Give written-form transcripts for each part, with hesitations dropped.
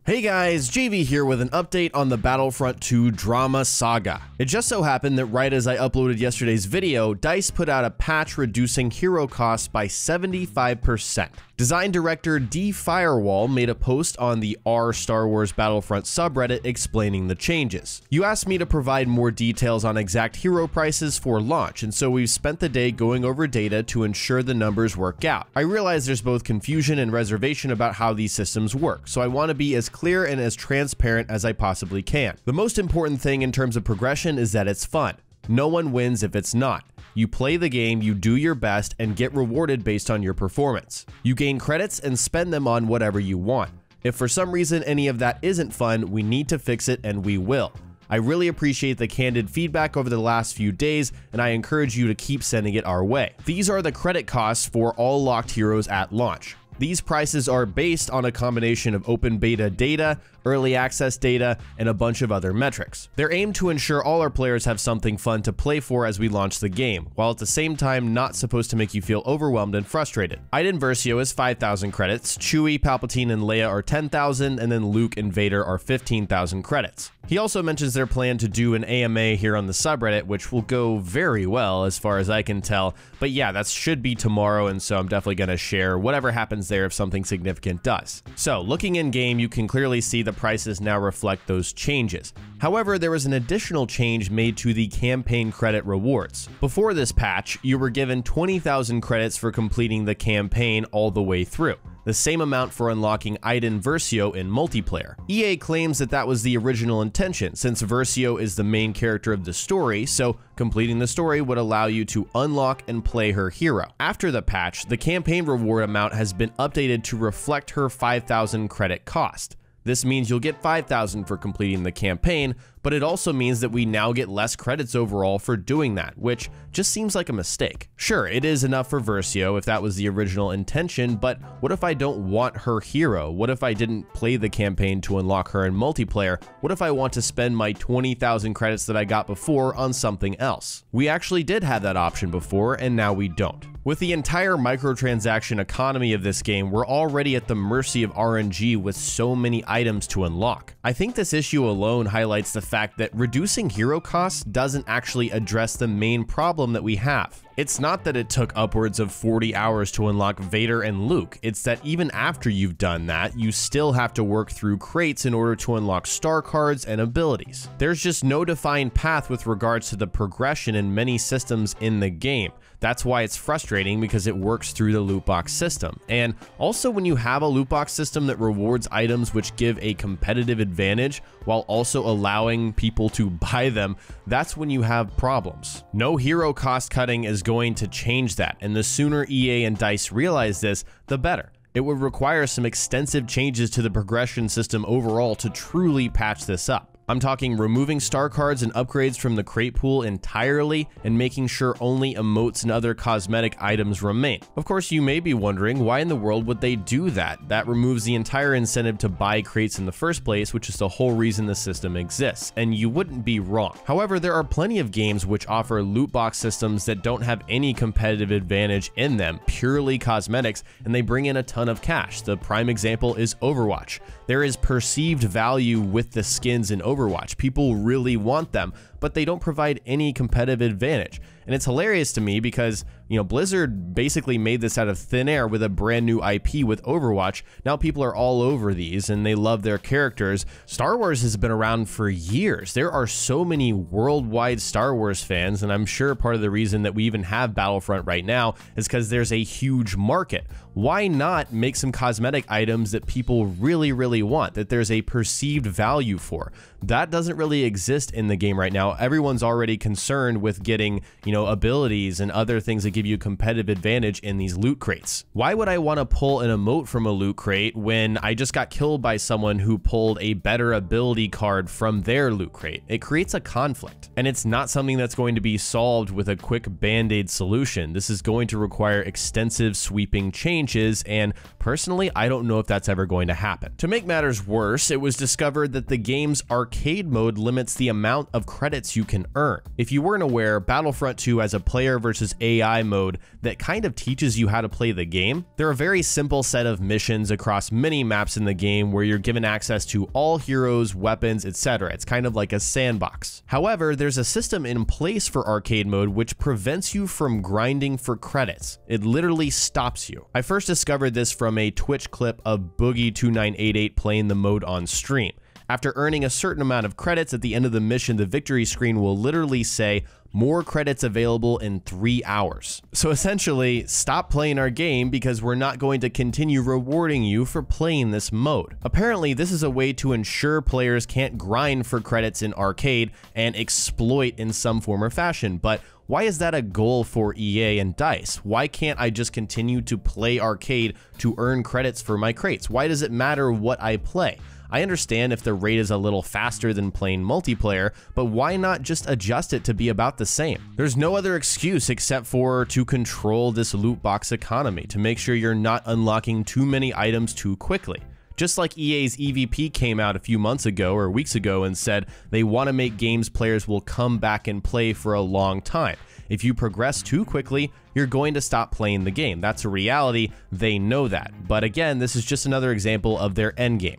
Hey guys, JV here with an update on the Battlefront 2 drama saga. It just so happened that right as I uploaded yesterday's video, DICE put out a patch reducing hero costs by 75%. Design director D Firewall made a post on the Star Wars Battlefront subreddit explaining the changes. You asked me to provide more details on exact hero prices for launch, and so we've spent the day going over data to ensure the numbers work out. I realize there's both confusion and reservation about how these systems work, so I want to be as clear and as transparent as I possibly can. The most important thing in terms of progression is that it's fun. No one wins if it's not. You play the game, you do your best, and get rewarded based on your performance. You gain credits and spend them on whatever you want. If for some reason any of that isn't fun, we need to fix it, and we will. I really appreciate the candid feedback over the last few days, and I encourage you to keep sending it our way. These are the credit costs for all locked heroes at launch. These prices are based on a combination of open beta data, early access data, and a bunch of other metrics. They're aimed to ensure all our players have something fun to play for as we launch the game, while at the same time not supposed to make you feel overwhelmed and frustrated. Iden Versio is 5,000 credits, Chewie, Palpatine, and Leia are 10,000, and then Luke and Vader are 15,000 credits. He also mentions their plan to do an AMA here on the subreddit, which will go very well as far as I can tell, but yeah, that should be tomorrow, and so I'm definitely going to share whatever happens there if something significant does. So, looking in game, you can clearly see the prices now reflect those changes. However, there was an additional change made to the campaign credit rewards. Before this patch, you were given 20,000 credits for completing the campaign all the way through. The same amount for unlocking Iden Versio in multiplayer. EA claims that that was the original intention, since Versio is the main character of the story, so completing the story would allow you to unlock and play her hero. After the patch, the campaign reward amount has been updated to reflect her 5,000 credit cost. This means you'll get 5,000 for completing the campaign, but it also means that we now get less credits overall for doing that, which just seems like a mistake. Sure, it is enough for Versio if that was the original intention, but what if I don't want her hero? What if I didn't play the campaign to unlock her in multiplayer? What if I want to spend my 20,000 credits that I got before on something else? We actually did have that option before, and now we don't. With the entire microtransaction economy of this game, we're already at the mercy of RNG with so many items to unlock. I think this issue alone highlights the fact that reducing hero costs doesn't actually address the main problem that we have. It's not that it took upwards of 40 hours to unlock Vader and Luke, it's that even after you've done that, you still have to work through crates in order to unlock star cards and abilities. There's just no defined path with regards to the progression in many systems in the game. That's why it's frustrating, because it works through the loot box system. And also, when you have a loot box system that rewards items which give a competitive advantage while also allowing people to buy them, that's when you have problems. No hero cost cutting is going to change that, and the sooner EA and DICE realize this, the better. It would require some extensive changes to the progression system overall to truly patch this up. I'm talking removing star cards and upgrades from the crate pool entirely and making sure only emotes and other cosmetic items remain. Of course, you may be wondering, why in the world would they do that? That removes the entire incentive to buy crates in the first place, which is the whole reason the system exists, and you wouldn't be wrong. However, there are plenty of games which offer loot box systems that don't have any competitive advantage in them, purely cosmetics, and they bring in a ton of cash. The prime example is Overwatch. There is perceived value with the skins in Overwatch. People really want them, but they don't provide any competitive advantage. And it's hilarious to me because, Blizzard basically made this out of thin air with a brand new IP with Overwatch. Now people are all over these and they love their characters. Star Wars has been around for years. There are so many worldwide Star Wars fans, and I'm sure part of the reason that we even have Battlefront right now is because there's a huge market. Why not make some cosmetic items that people really, really want, that there's a perceived value for? That doesn't really exist in the game right now. Everyone's already concerned with getting, abilities and other things that give you competitive advantage in these loot crates. Why would I want to pull an emote from a loot crate when I just got killed by someone who pulled a better ability card from their loot crate? It creates a conflict, and it's not something that's going to be solved with a quick band-aid solution. This is going to require extensive sweeping changes, and personally, I don't know if that's ever going to happen. To make matters worse, it was discovered that the game's arcade mode limits the amount of credits credits you can earn. If you weren't aware, Battlefront 2 has a player versus AI mode that kind of teaches you how to play the game. There are a very simple set of missions across many maps in the game where you're given access to all heroes, weapons, etc. It's kind of like a sandbox. However, there's a system in place for arcade mode which prevents you from grinding for credits. It literally stops you. I first discovered this from a Twitch clip of Boogie2988 playing the mode on stream. After earning a certain amount of credits at the end of the mission, the victory screen will literally say, "More credits available in 3 hours." So essentially, stop playing our game because we're not going to continue rewarding you for playing this mode. Apparently, this is a way to ensure players can't grind for credits in arcade and exploit in some form or fashion, but why is that a goal for EA and DICE? Why can't I just continue to play arcade to earn credits for my crates? Why does it matter what I play? I understand if the rate is a little faster than playing multiplayer, but why not just adjust it to be about the same? There's no other excuse except for to control this loot box economy, to make sure you're not unlocking too many items too quickly. Just like EA's EVP came out a few months ago or weeks ago and said they want to make games players will come back and play for a long time. If you progress too quickly, you're going to stop playing the game. That's a reality, they know that. But again, this is just another example of their endgame.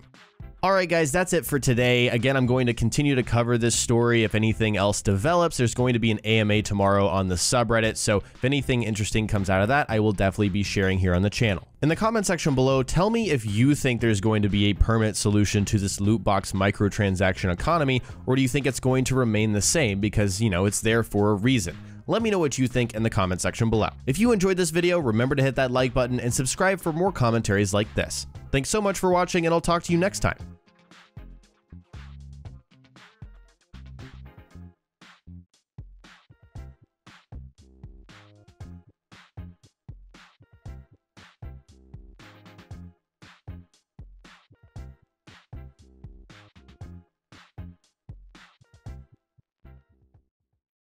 Alright guys, that's it for today. Again, I'm going to continue to cover this story if anything else develops. There's going to be an AMA tomorrow on the subreddit, so if anything interesting comes out of that, I will definitely be sharing here on the channel. In the comment section below, tell me if you think there's going to be a permanent solution to this loot box microtransaction economy, or do you think it's going to remain the same because, you know, it's there for a reason. Let me know what you think in the comment section below. If you enjoyed this video, remember to hit that like button and subscribe for more commentaries like this. Thanks so much for watching, and I'll talk to you next time.